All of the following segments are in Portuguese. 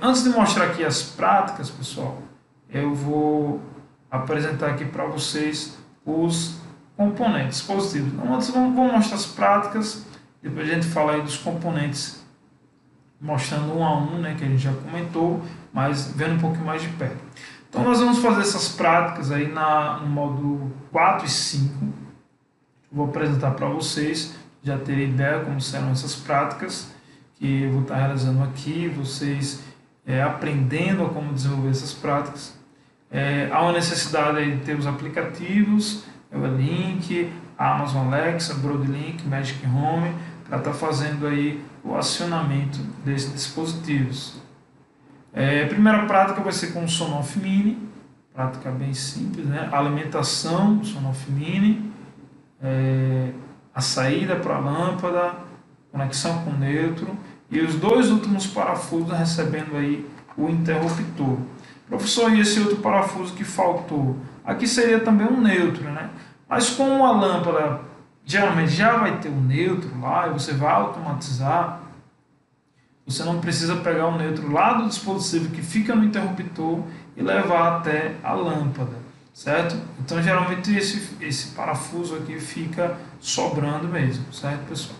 Antes de mostrar aqui as práticas, pessoal, eu vou apresentar aqui para vocês os componentes positivos. Então, antes vamos mostrar as práticas, depois a gente fala aí dos componentes, mostrando um a um, né, que a gente já comentou, mas vendo um pouquinho mais de perto. Então nós vamos fazer essas práticas aí no módulo 4 e 5. Vou apresentar para vocês, já terem ideia como serão essas práticas, que eu vou estar realizando aqui, vocês aprendendo a como desenvolver essas práticas. Há uma necessidade aí de ter os aplicativos, o Link, a Amazon Alexa, Broadlink, Magic Home, para estar fazendo aí o acionamento desses dispositivos. A primeira prática vai ser com o Sonoff Mini, prática bem simples, né? A alimentação do Sonoff Mini, a saída para a lâmpada, conexão com o neutro e os dois últimos parafusos recebendo aí o interruptor. Professor, e esse outro parafuso que faltou? Aqui seria também um neutro, né? Mas como a lâmpada geralmente já vai ter um neutro lá e você vai automatizar, você não precisa pegar o neutro lá do dispositivo que fica no interruptor e levar até a lâmpada, certo? Então geralmente esse parafuso aqui fica sobrando mesmo, certo, pessoal?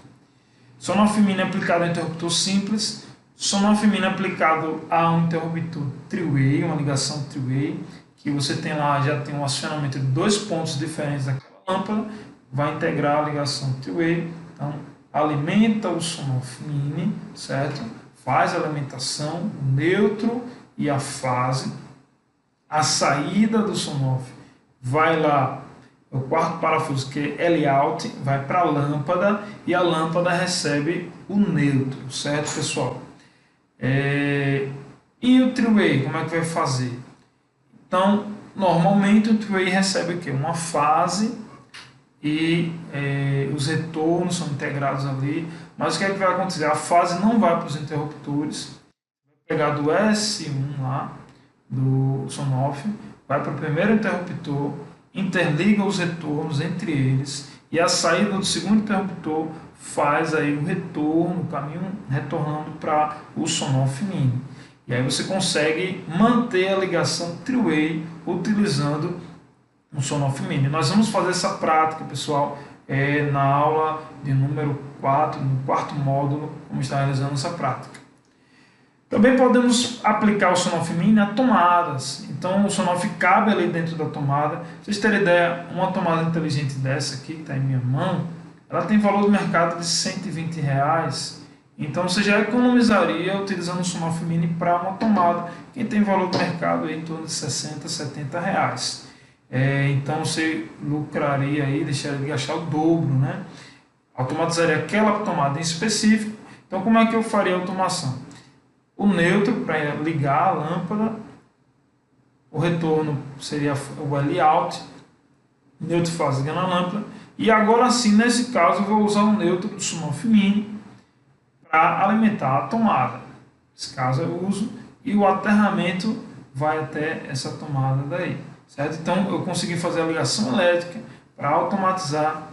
Sonoff Mini aplicado ao interruptor simples, Sonoff Mini aplicado a um interruptor three-way, uma ligação three-way, que você tem lá, já tem um acionamento de dois pontos diferentes daquela lâmpada, vai integrar a ligação three-way, então alimenta o Sonoff Mini, certo? Faz a alimentação, o neutro e a fase. A saída do Sonoff vai lá, o quarto parafuso que é L-out, vai para a lâmpada e a lâmpada recebe o neutro, certo, pessoal? E o three-way, como é que vai fazer? Então, normalmente o three-way recebe o quê? Uma fase e os retornos são integrados ali, mas o que é que vai acontecer? A fase não vai para os interruptores, vai pegar do S1 lá, do Sonoff, vai para o primeiro interruptor, interliga os retornos entre eles e a saída do segundo interruptor faz aí o retorno, o caminho retornando para o Sonoff Mini. E aí você consegue manter a ligação three-way utilizando um Sonoff Mini. Nós vamos fazer essa prática, pessoal, na aula de número 4, no quarto módulo, vamos estar realizando essa prática. Também podemos aplicar o Sonoff Mini a tomadas. Então o Sonoff cabe ali dentro da tomada. Pra vocês terem ideia, uma tomada inteligente dessa aqui, que está em minha mão, ela tem valor de mercado de R$120. Então você já economizaria utilizando o Sonoff Mini para uma tomada que tem valor de mercado aí em torno de R$60, R$70. Então você lucraria aí, deixaria de gastar o dobro, né? Automatizaria aquela tomada em específico. Então como é que eu faria a automação? O neutro para ligar a lâmpada, o retorno seria o L-out, o neutro faz ligar na lâmpada, e agora sim, nesse caso, eu vou usar o neutro do Sonoff Mini para alimentar a tomada. Nesse caso eu uso, e o aterramento vai até essa tomada daí, certo? Então eu consegui fazer a ligação elétrica para automatizar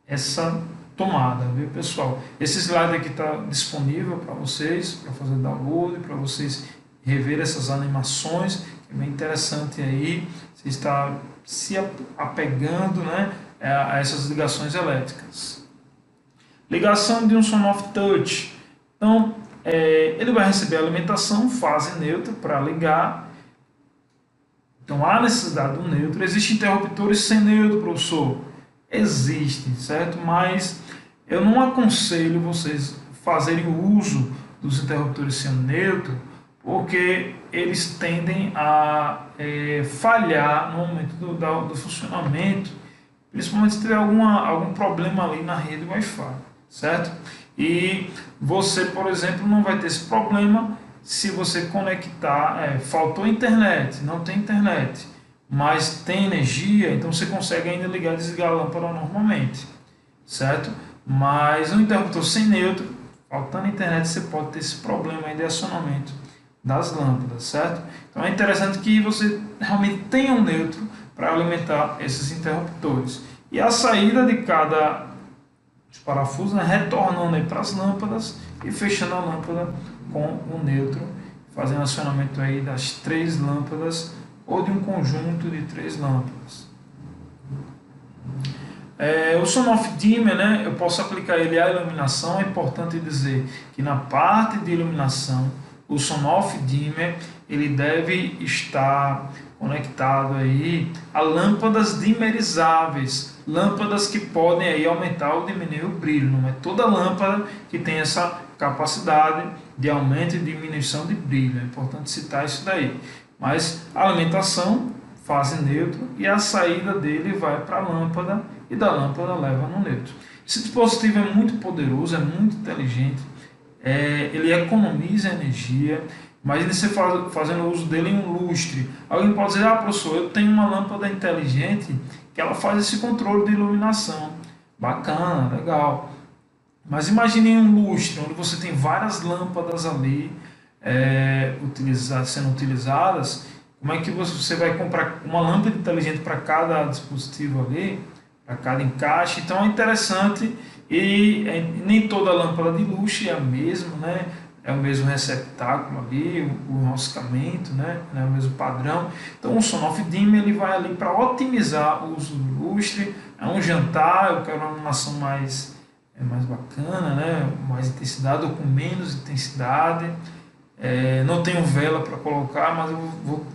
essa tomada, viu, pessoal? Esse slide aqui está disponível para vocês, para fazer download, para vocês rever essas animações, que é bem interessante aí, você está se apegando, né, a essas ligações elétricas. Ligação de um Sonoff Touch. Então, ele vai receber a alimentação, fase neutra para ligar. Então, há necessidade do neutro. Existem interruptores sem neutro, professor? Existem, certo? Mas eu não aconselho vocês fazerem o uso dos interruptores sem neutro, porque eles tendem a falhar no momento do funcionamento, principalmente se tiver algum problema ali na rede Wi-Fi, certo? E você, por exemplo, não vai ter esse problema se você conectar, faltou internet, não tem internet, mas tem energia, então você consegue ainda ligar e desligar a lâmpada normalmente, certo? Mas um interruptor sem neutro, faltando internet, você pode ter esse problema aí de acionamento das lâmpadas, certo? Então é interessante que você realmente tenha um neutro para alimentar esses interruptores. E a saída de cada parafuso, né, retornando aí para as lâmpadas e fechando a lâmpada com o neutro, fazendo acionamento aí das 3 lâmpadas ou de um conjunto de 3 lâmpadas. O Son-Off Dimmer, né, eu posso aplicar ele à iluminação. É importante dizer que na parte de iluminação, o Son-Off Dimmer ele deve estar conectado aí a lâmpadas dimerizáveis, lâmpadas que podem aí aumentar ou diminuir o brilho. Não é toda lâmpada que tem essa capacidade de aumento e diminuição de brilho. É importante citar isso daí. Mas a alimentação, fase neutro, e a saída dele vai para a lâmpada e da lâmpada leva no neutro. Esse dispositivo é muito poderoso, é muito inteligente, ele economiza energia. Imagine você fazendo uso dele em um lustre. Alguém pode dizer, professor, eu tenho uma lâmpada inteligente que ela faz esse controle de iluminação. Bacana, legal. Mas imagine um lustre, onde você tem várias lâmpadas ali sendo utilizadas. Como é que você vai comprar uma lâmpada inteligente para cada dispositivo ali, para cada encaixe? Então é interessante, e nem toda lâmpada de luxo é a mesma, né? É o mesmo receptáculo ali, o enroscamento, né? É o mesmo padrão. Então o Son-Off Dimmer ele vai ali para otimizar o uso do lustre. É um jantar, eu quero uma iluminação mais bacana, né? Mais intensidade ou com menos intensidade. Não tenho vela para colocar, mas eu vou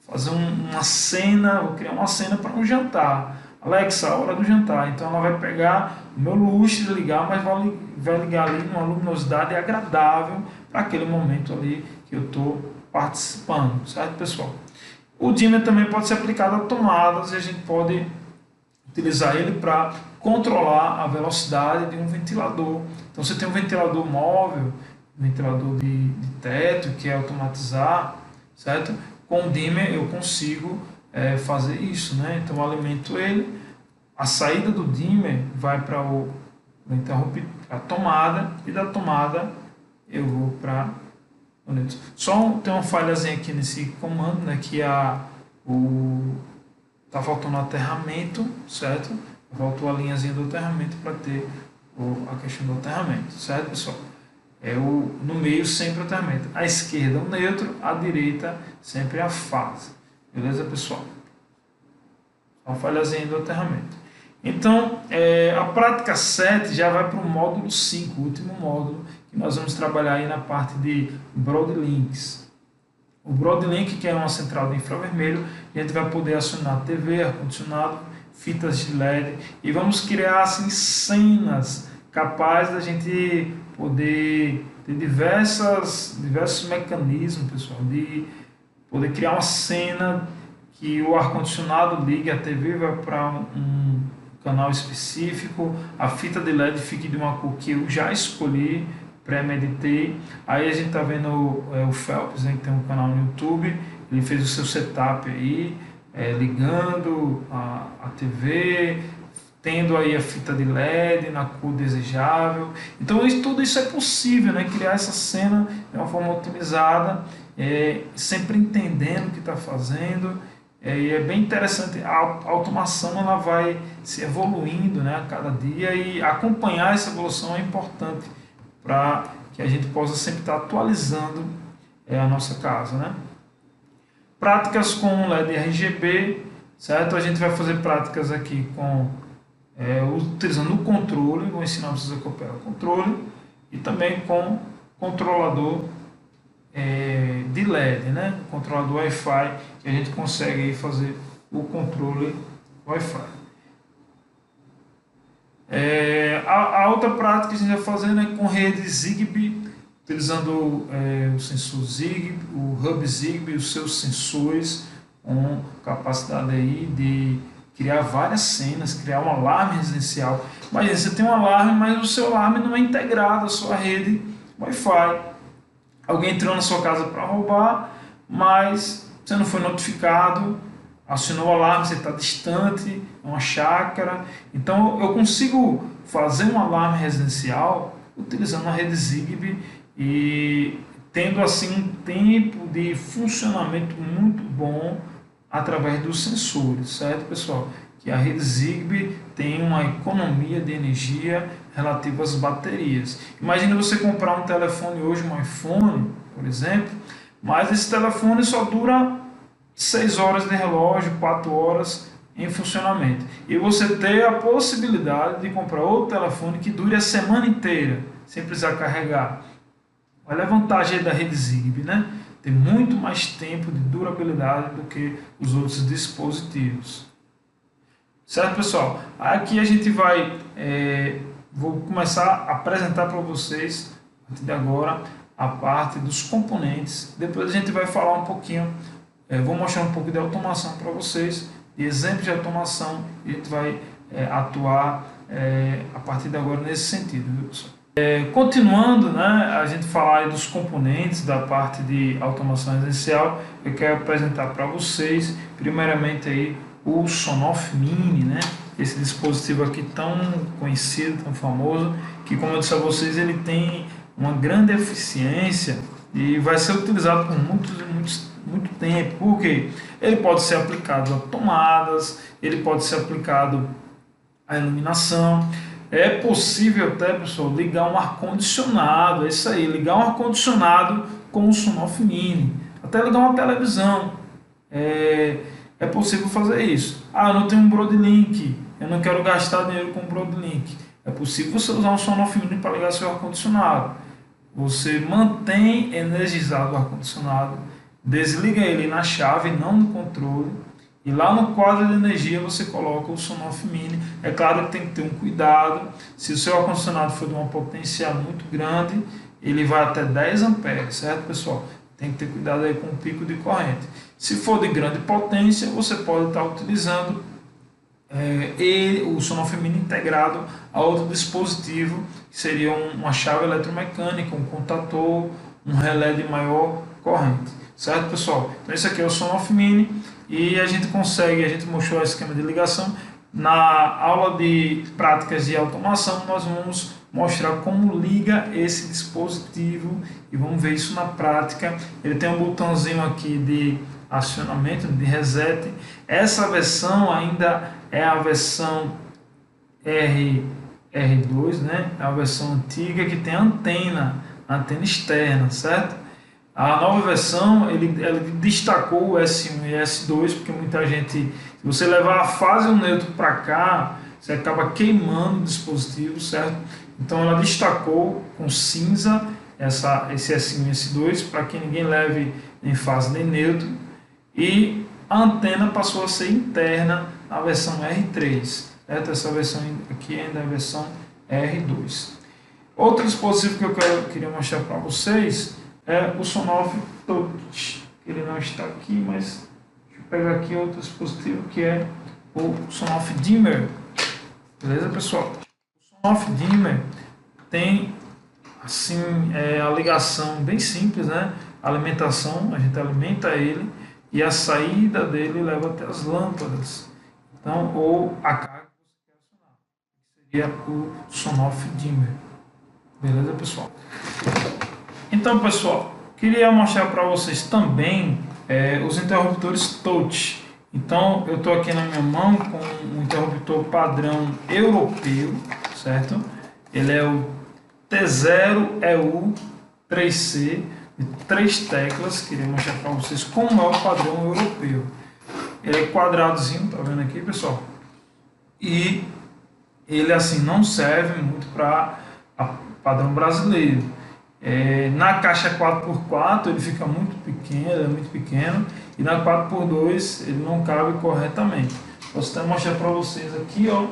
fazer uma cena, vou criar uma cena para um jantar. Alexa, hora do jantar. Então ela vai pegar o meu lustre, ligar, mas vai ligar ali numa luminosidade agradável para aquele momento ali que eu estou participando, certo, pessoal? O dimmer também pode ser aplicado a tomadas, e a gente pode utilizar ele para controlar a velocidade de um ventilador. Então você tem um ventilador móvel, um ventilador de teto, que é automatizar, certo? Com o dimmer eu consigo fazer isso, né? Então eu alimento ele, a saída do dimmer vai para a tomada, e da tomada eu vou para o neutro. Só tem uma falhazinha aqui nesse comando, né? Que tá faltando o aterramento, certo? Faltou a linhazinha do aterramento para ter a questão do aterramento, certo, pessoal? No meio sempre o aterramento. À esquerda o neutro, à direita sempre a fase. Beleza, pessoal? Uma falhazinha do aterramento. Então, a prática 7 já vai para o módulo 5, o último módulo, que nós vamos trabalhar aí na parte de Broadlinks. O Broadlink, que é uma central de infravermelho, a gente vai poder acionar TV, ar-condicionado, fitas de LED, e vamos criar assim cenas capazes da gente poder ter diversos mecanismos, pessoal, de poder criar uma cena que o ar-condicionado ligue, a TV vai para um canal específico, a fita de LED fique de uma cor que eu já escolhi, premeditei. Aí a gente está vendo o Phelps, né, que tem um canal no YouTube, ele fez o seu setup aí, ligando a TV, tendo aí a fita de LED na cor desejável. Então tudo isso é possível, né? Criar essa cena de uma forma otimizada, sempre entendendo o que está fazendo. E é bem interessante, a automação ela vai se evoluindo, né, a cada dia, e acompanhar essa evolução é importante para que a gente possa sempre estar atualizando a nossa casa, né? Práticas com LED RGB, certo? A gente vai fazer práticas aqui utilizando o controle, vou ensinar vocês a copiar o controle, e também com controlador de LED, né? Controlador Wi-Fi, que a gente consegue aí fazer o controle Wi-Fi. A outra prática que a gente vai fazer é com rede Zigbee, utilizando o sensor Zigbee, o hub Zigbee, os seus sensores, com capacidade aí de criar várias cenas, criar um alarme residencial. Imagina, você tem um alarme, mas o seu alarme não é integrado à sua rede Wi-Fi. Alguém entrou na sua casa para roubar, mas você não foi notificado, acionou o alarme, você está distante, é uma chácara. Então eu consigo fazer um alarme residencial utilizando a rede Zigbee e tendo assim um tempo de funcionamento muito bom através dos sensores, certo, pessoal? Que a rede Zigbee tem uma economia de energia relativo às baterias. Imagine você comprar um telefone hoje, um iPhone, por exemplo, mas esse telefone só dura 6 horas de relógio, 4 horas em funcionamento. E você ter a possibilidade de comprar outro telefone que dure a semana inteira, sem precisar carregar. Olha a vantagem da rede Zigbee, né? Tem muito mais tempo de durabilidade do que os outros dispositivos. Certo, pessoal? Aqui a gente vai, vou começar a apresentar para vocês, a partir de agora, a parte dos componentes. Depois a gente vai falar um pouquinho, vou mostrar um pouco de automação para vocês, de exemplos de automação, e a gente vai atuar a partir de agora nesse sentido, viu, pessoal? Continuando, né, a gente falar aí dos componentes da parte de automação residencial, eu quero apresentar para vocês, primeiramente aí, o Sonoff Mini, né, esse dispositivo aqui tão conhecido, tão famoso, que, como eu disse a vocês, ele tem uma grande eficiência e vai ser utilizado por muito tempo, porque ele pode ser aplicado a tomadas, ele pode ser aplicado à iluminação. É possível até, pessoal, ligar um ar-condicionado, é isso aí, ligar um ar-condicionado com o Sonoff Mini, até ligar uma televisão, é possível fazer isso. Ah, eu não tenho um Broadlink, eu não quero gastar dinheiro com um Broadlink. É possível você usar um Sonoff Mini para ligar seu ar-condicionado. Você mantém energizado o ar-condicionado, desliga ele na chave, não no controle, e lá no quadro de energia você coloca o Sonoff Mini. É claro que tem que ter um cuidado. Se o seu ar-condicionado for de uma potência muito grande, ele vai até 10 amperes, certo, pessoal? Tem que ter cuidado aí com o pico de corrente. Se for de grande potência, você pode estar utilizando o Sonoff Mini integrado a outro dispositivo, que seria uma chave eletromecânica, um contator, um relé de maior corrente. Certo, pessoal? Então esse aqui é o Sonoff Mini e a gente mostrou o esquema de ligação. Na aula de práticas de automação, nós vamos mostrar como liga esse dispositivo e vamos ver isso na prática. Ele tem um botãozinho aqui de acionamento, de reset. Essa versão ainda é a versão R2, né? É a versão antiga que tem antena externa, certo? A nova versão, ele destacou o S1 e S2, porque muita gente, se você levar a fase e o neutro para cá, você acaba queimando o dispositivo, certo? Então ela destacou com cinza esse S1 e S2, para que ninguém leve nem fase nem neutro, e a antena passou a ser interna na versão R3, certo? Essa versão aqui ainda é a versão R2. Outro dispositivo que eu queria mostrar para vocês é o Sonoff Touch. Ele não está aqui, mas deixa eu pegar aqui outro dispositivo que é o Sonoff Dimmer. Beleza, pessoal? O Sonoff Dimmer tem assim a ligação bem simples, né? A alimentação, a gente alimenta ele e a saída dele leva até as lâmpadas. Então, ou a carga que você quer acionar, seria o Sonoff Dimmer. Beleza, pessoal? Então, pessoal, queria mostrar para vocês também os interruptores touch. Então, eu estou aqui na minha mão com um interruptor padrão europeu, certo? Ele é o T0EU3C, de 3 teclas. Queria mostrar para vocês como é o padrão europeu. Ele é quadradozinho, tá vendo aqui, pessoal? E ele assim não serve muito para padrão brasileiro. Na caixa 4x4 ele fica muito pequeno, e na 4x2 ele não cabe corretamente. Posso até mostrar para vocês aqui, ó,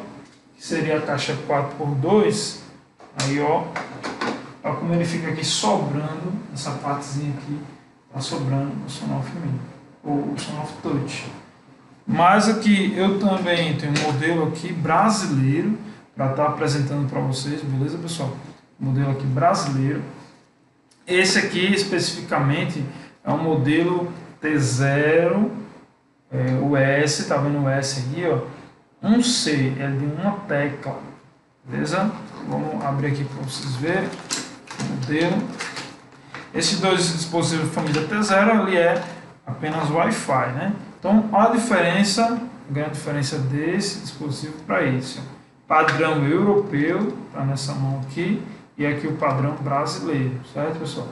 que seria a caixa 4x2. Aí, ó como ele fica aqui sobrando, essa partezinha aqui está sobrando o Sonoff Mini, ou o Sonoff Touch. Mas aqui eu também tenho um modelo aqui brasileiro para estar apresentando para vocês, beleza, pessoal? Modelo aqui brasileiro. Esse aqui especificamente é um modelo T0, o S, tá vendo o S aqui, ó? 1C, é de uma tecla, beleza? Vamos abrir aqui para vocês verem o modelo. Esses dois dispositivos família T0, ele é apenas Wi-Fi, né? Então, a grande diferença desse dispositivo para esse. padrão europeu, tá nessa mão aqui, e aqui o padrão brasileiro, certo, pessoal?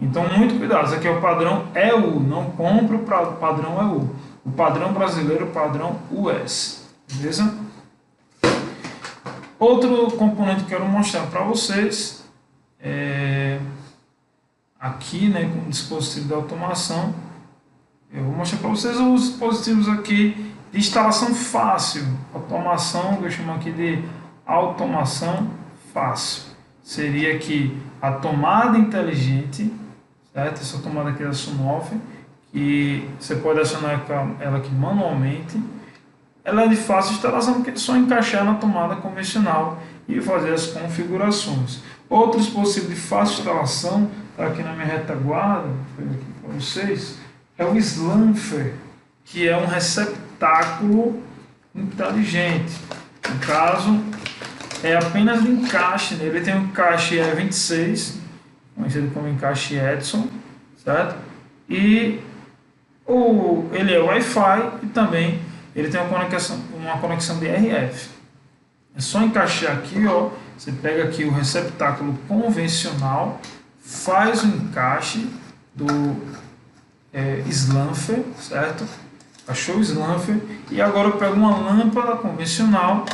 Então, muito cuidado, esse aqui é o padrão EU, não compre o padrão EU. O padrão brasileiro, o padrão US, beleza? Outro componente que eu quero mostrar para vocês é aqui, né, com o dispositivo de automação. Eu vou mostrar para vocês os dispositivos aqui de instalação fácil, automação, que eu chamo aqui de automação fácil. Seria aqui a tomada inteligente, certo? Essa tomada aqui da Sonoff, que você pode acionar ela aqui manualmente. Ela é de fácil instalação, porque é só encaixar na tomada convencional e fazer as configurações. Outro dispositivo de fácil instalação, está aqui na minha retaguarda, vou aqui para vocês, é o Slanfer, que é um receptáculo inteligente. No caso, é apenas de encaixe, né? Ele tem um encaixe E26, conhecido como encaixe Edison, certo? E ele é Wi-Fi e também ele tem uma conexão de RF. É só encaixar aqui, ó. Você pega aqui o receptáculo convencional, faz o encaixe do Slanfer, certo? Achou o Slanfer e agora eu pego uma lâmpada convencional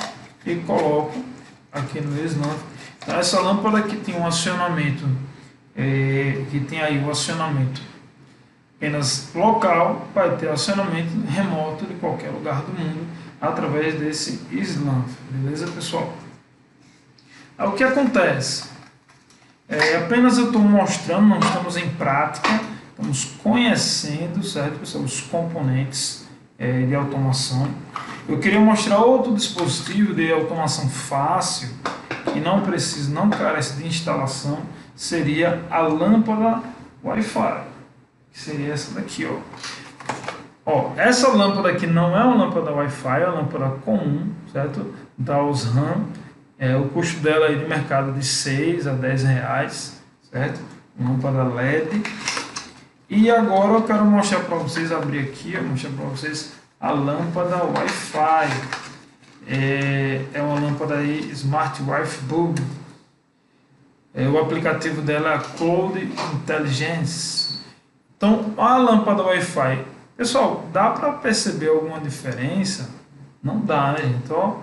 e coloco aqui no Slanfer. Então, essa lâmpada aqui tem um acionamento, que tem aí o acionamento apenas local, vai ter acionamento remoto de qualquer lugar do mundo através desse Slanfer, beleza, pessoal? Aí, o que acontece? Apenas eu estou mostrando, não estamos em prática, estamos conhecendo, certo, pessoal, os componentes de automação. Eu queria mostrar outro dispositivo de automação fácil, que não carece de instalação, seria a lâmpada Wi-Fi, que seria essa daqui, ó. Essa lâmpada aqui não é uma lâmpada Wi-Fi, é uma lâmpada comum, certo? Da Osram. O custo dela aí de mercado de 6 a 10 reais, certo? Uma lâmpada LED. E agora eu quero mostrar para vocês, abrir aqui, mostrar para vocês a lâmpada Wi-Fi. É uma lâmpada aí Smart Wi-Fi Bulb. O aplicativo dela é Cloud Intelligence. Então, a lâmpada Wi-Fi, pessoal, dá para perceber alguma diferença? Não dá, né, gente? Ó,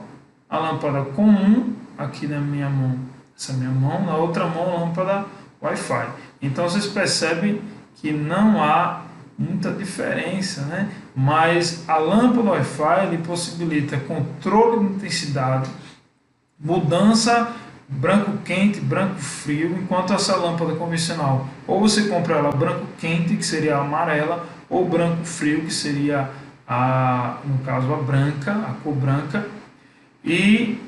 a lâmpada comum aqui na minha mão, essa minha mão, na outra mão, lâmpada Wi-Fi. Então, vocês percebem que não há muita diferença, né? Mas a lâmpada Wi-Fi ele possibilita controle de intensidade, mudança branco quente, branco frio, enquanto essa lâmpada convencional, ou você compra ela branco quente, que seria a amarela, ou branco frio, que seria no caso a branca, a cor branca, e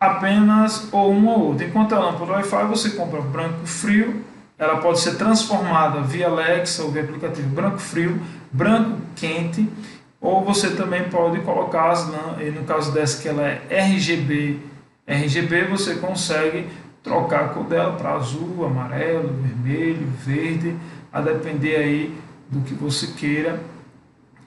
apenas ou uma ou outra. Enquanto a lâmpada Wi-Fi você compra branco frio, ela pode ser transformada via Alexa ou via aplicativo branco frio, branco quente, ou você também pode colocar, no caso dessa que ela é RGB, você consegue trocar a cor dela para azul, amarelo, vermelho, verde, a depender aí do que você queira,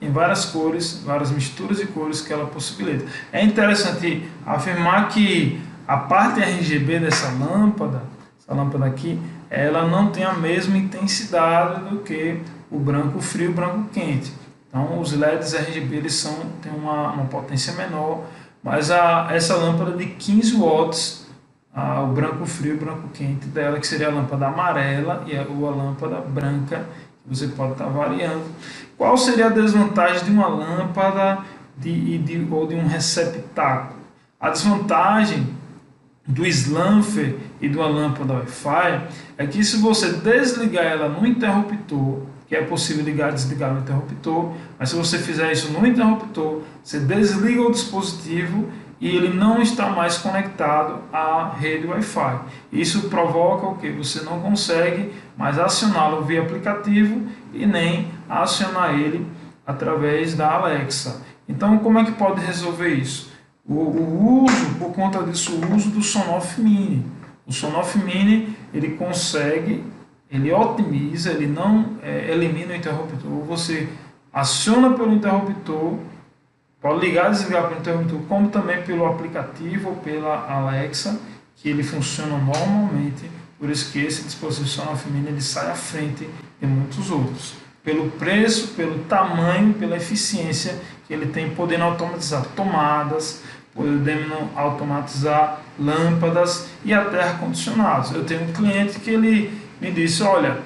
em várias cores, várias misturas de cores que ela possibilita. É interessante afirmar que a parte RGB dessa lâmpada, essa lâmpada aqui, ela não tem a mesma intensidade do que o branco frio e o branco quente. Então, os LEDs RGB eles têm uma potência menor, mas essa lâmpada de 15 watts, o branco frio e o branco quente dela, que seria a lâmpada amarela ou a lâmpada branca, que você pode estar variando. Qual seria a desvantagem de uma lâmpada ou de um receptáculo? A desvantagem do Slanfer e de uma lâmpada Wi-Fi é que se você desligar ela no interruptor, que é possível ligar e desligar no interruptor, mas se você fizer isso no interruptor, você desliga o dispositivo e ele não está mais conectado à rede Wi-Fi. Isso provoca o que? Você não consegue mais acioná-lo via aplicativo e nem acionar ele através da Alexa. Então, como é que pode resolver isso? O uso, por conta disso, o uso do Sonoff Mini. O Sonoff Mini, ele consegue, ele otimiza, ele não elimina o interruptor. Você aciona pelo interruptor Pode ligar e desligar pelo interruptor, como também pelo aplicativo ou pela Alexa, que ele funciona normalmente. Por isso que esse dispositivo Sonoff Mini ele sai à frente de muitos outros. Pelo preço, pelo tamanho, pela eficiência que ele tem, podendo automatizar tomadas, podendo automatizar lâmpadas e até ar-condicionados. Eu tenho um cliente que ele me disse, olha,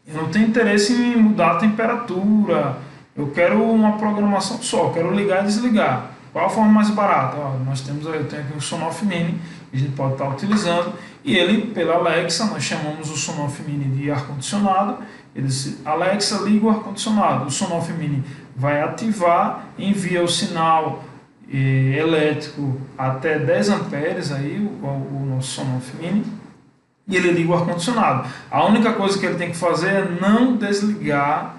eu não tenho interesse em mudar a temperatura, eu quero uma programação só, quero ligar e desligar. Qual a forma mais barata? Eu tenho aqui um Sonoff Mini, que a gente pode estar utilizando, e ele, pela Alexa, nós chamamos o Sonoff Mini de ar-condicionado. Ele disse, Alexa, liga o ar-condicionado. O Sonoff Mini vai ativar, envia o sinal elétrico até 10 amperes, aí, o nosso Sonoff Mini, e ele liga o ar-condicionado. A única coisa que ele tem que fazer é não desligar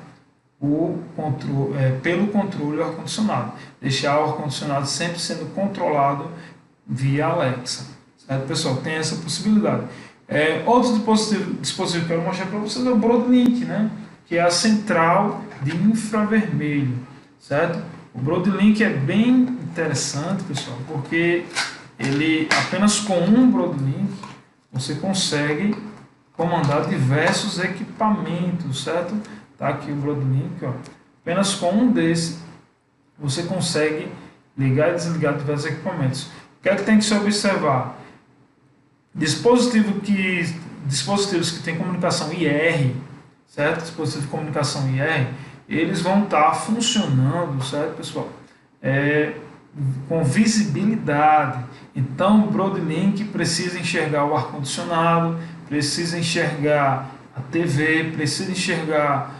pelo controle do ar-condicionado. Deixar o ar-condicionado sempre sendo controlado via Alexa. Certo, pessoal? Tem essa possibilidade. Outro dispositivo que eu quero mostrar para vocês é o Broadlink, né? Que é a central de infravermelho. Certo? O Broadlink é bem interessante, pessoal, porque ele apenas com um Broadlink você consegue comandar diversos equipamentos, certo? Tá aqui o Broadlink, ó. Apenas com um desses você consegue ligar e desligar diversos equipamentos. O que é que tem que se observar? Dispositivos que têm comunicação IR, certo? Dispositivos de comunicação IR, eles vão estar funcionando, certo, pessoal? Com visibilidade. Então, o Broadlink precisa enxergar o ar-condicionado, precisa enxergar a TV, precisa enxergar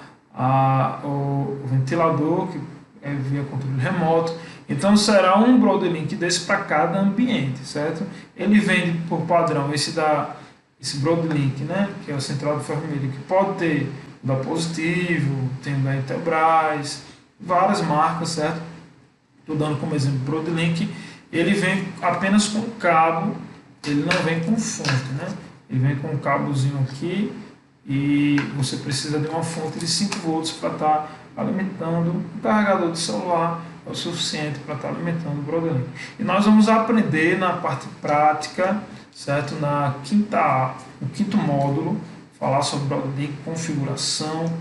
o ventilador, que é via controle remoto. Então, será um Broadlink desse para cada ambiente, certo? Ele vende por padrão esse Broadlink, né? Que é o central de infravermelho, que pode ter da Positivo, tem da Intelbras, várias marcas, certo? Estou dando como exemplo o Broadlink. Ele vem apenas com cabo, ele não vem com fonte, né? Ele vem com um cabozinho aqui e você precisa de uma fonte de 5 volts para estar alimentando um carregador de celular, é o suficiente para estar alimentando o Broadlink. E nós vamos aprender na parte prática, certo? No quinto módulo, falar sobre Broadlink, configuração,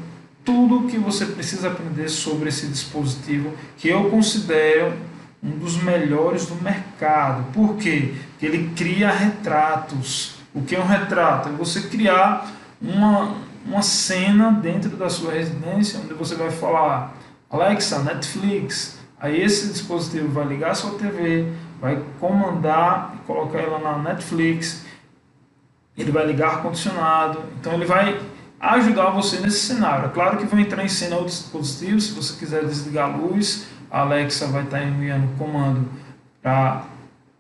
tudo o que você precisa aprender sobre esse dispositivo, que eu considero um dos melhores do mercado. Por quê? Porque ele cria retratos. O que é um retrato? É você criar uma cena dentro da sua residência, onde você vai falar, Alexa, Netflix. Aí esse dispositivo vai ligar a sua TV, vai comandar e colocar ela na Netflix, ele vai ligar ar-condicionado, então ele vai ajudar você nesse cenário. É claro que vão entrar em cena outros dispositivos, se você quiser desligar a luz, a Alexa vai estar enviando o comando para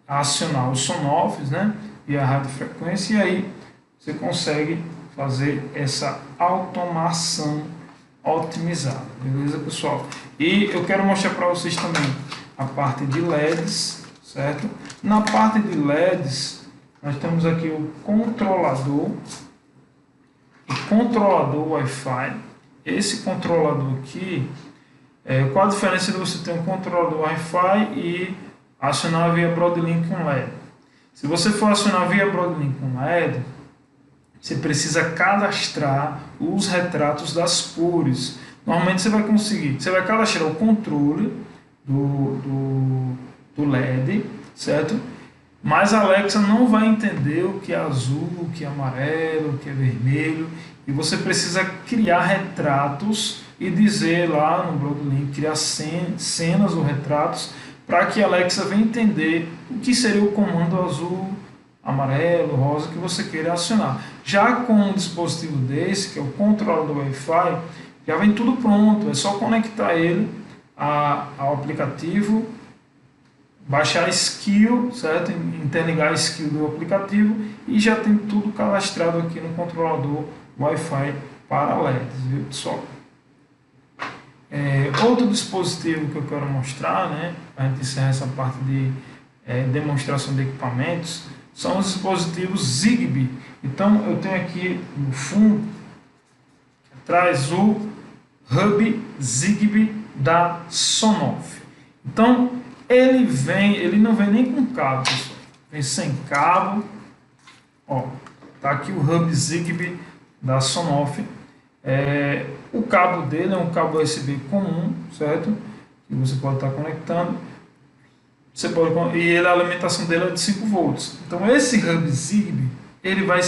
acionar os Sonoffs, né, e a radiofrequência, e aí você consegue fazer essa automação otimizada, beleza, pessoal? E eu quero mostrar para vocês também a parte de LEDs, certo? Na parte de LEDs, nós temos aqui o controlador Wi-Fi. Esse controlador aqui, qual a diferença de você ter um controlador Wi-Fi e acionar via Broadlink com LED? Se você for acionar via Broadlink com LED, você precisa cadastrar os retratos das cores. Normalmente você vai cadastrar o controle do LED, certo? Mas a Alexa não vai entender o que é azul, o que é amarelo, o que é vermelho, e você precisa criar retratos e dizer lá no Broadlink, criar cenas ou retratos, para que a Alexa venha entender o que seria o comando azul, amarelo, rosa que você queira acionar. Já com um dispositivo desse, que é o controlador Wi-Fi, já vem tudo pronto, é só conectar ele ao aplicativo, baixar a skill, certo? Interligar a skill do aplicativo e já tem tudo cadastrado aqui no controlador Wi-Fi para LEDs, viu, pessoal? Outro dispositivo que eu quero mostrar, né, para a gente encerrar essa parte de demonstração de equipamentos, são os dispositivos Zigbee. Então eu tenho aqui no fundo, atrás, o Hub Zigbee da Sonoff. Então, ele não vem nem com cabo, pessoal. Vem sem cabo. Ó, tá aqui o hub Zigbee da Sonoff. O cabo dele é um cabo USB comum, certo? Que você pode estar conectando. A alimentação dele é de 5 volts. Então esse hub Zigbee, ele vai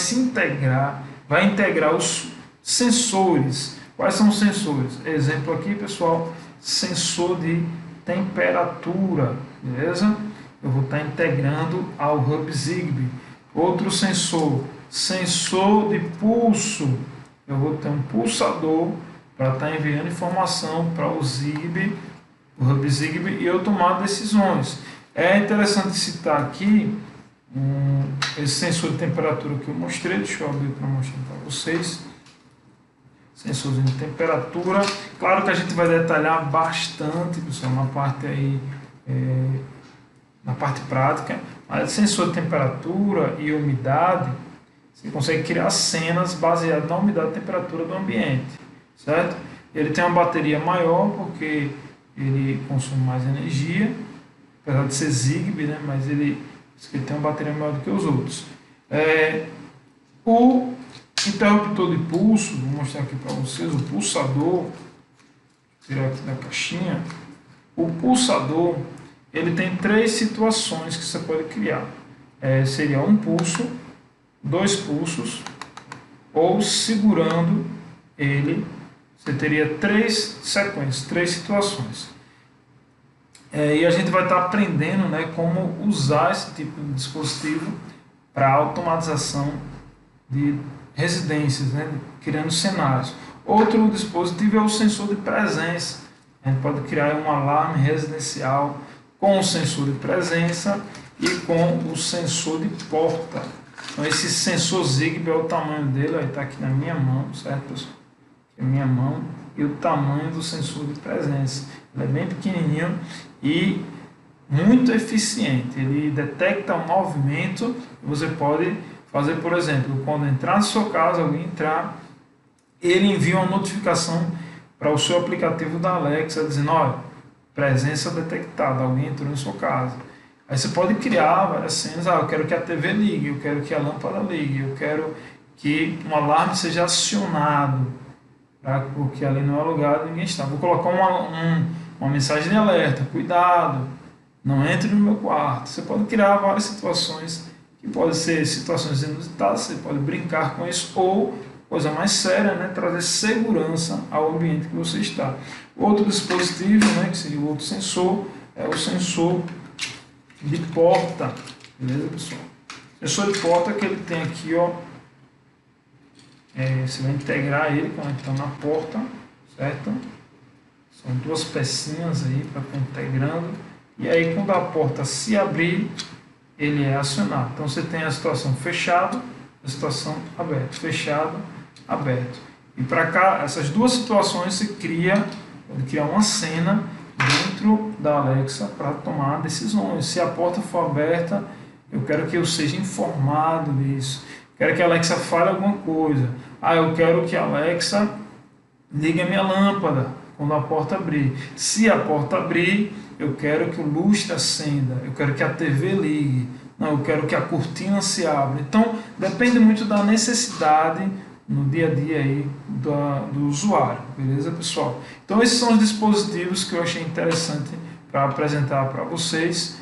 integrar os sensores. Quais são os sensores? Exemplo aqui, pessoal, sensor de temperatura, beleza? Eu vou estar integrando ao hub Zigbee. Outro sensor de pulso. Eu vou ter um pulsador para estar enviando informação para o Zigbee, o hub Zigbee, e eu tomar decisões. É interessante citar aqui esse sensor de temperatura que eu mostrei. Deixa eu abrir para mostrar para vocês. Sensorzinho de temperatura. Claro que a gente vai detalhar bastante, pessoal, na parte aí, na parte prática. Mas sensor de temperatura e umidade, você consegue criar cenas baseadas na umidade e temperatura do ambiente, certo? Ele tem uma bateria maior porque ele consome mais energia, apesar de ser Zigbee, né? Mas ele tem uma bateria maior do que os outros. O interruptor de pulso, vou mostrar aqui para vocês, o pulsador, vou tirar aqui da caixinha. O pulsador, ele tem 3 situações que você pode criar. Seria um pulso, 2 pulsos, ou segurando ele, você teria 3 sequências, 3 situações. E a gente vai estar aprendendo, né, como usar esse tipo de dispositivo para automatização de residências, né, criando cenários. Outro dispositivo é o sensor de presença. A gente pode criar um alarme residencial com o sensor de presença e com o sensor de porta. Então esse sensor Zigbee, o tamanho dele, está aqui na minha mão, certo, pessoal? Aqui é a minha mão e o tamanho do sensor de presença. Ele é bem pequenininho e muito eficiente. Ele detecta um movimento e você pode fazer, por exemplo, quando entrar na sua casa, alguém entrar, ele envia uma notificação para o seu aplicativo da Alexa dizendo: olha, presença detectada, alguém entrou em sua casa. Aí você pode criar várias cenas. Eu quero que a TV ligue, eu quero que a lâmpada ligue, eu quero que um alarme seja acionado, porque ali não é lugar de ninguém está. Vou colocar uma mensagem de alerta: cuidado, não entre no meu quarto. Você pode criar várias situações, que podem ser situações inusitadas, você pode brincar com isso, ou, coisa mais séria, né, trazer segurança ao ambiente que você está. Outro dispositivo, né, que seria o outro sensor, é o sensor de porta, beleza, pessoal? O sensor de porta que ele tem aqui, ó, você vai integrar ele conectando na porta, certo? São 2 pecinhas aí para estar integrando, e aí quando a porta se abrir, ele é acionado. Então você tem a situação fechado, a situação aberto, fechado, aberto. E para cá, essas 2 situações se pode criar uma cena dentro da Alexa para tomar decisões. Se a porta for aberta, eu quero que eu seja informado disso. Quero que a Alexa fale alguma coisa. Eu quero que a Alexa ligue a minha lâmpada quando a porta abrir. Se a porta abrir, eu quero que o lustre acenda. Eu quero que a TV ligue. Não, eu quero que a cortina se abra. Então, depende muito da necessidade no dia a dia aí do usuário, beleza, pessoal? Então esses são os dispositivos que eu achei interessante para apresentar para vocês.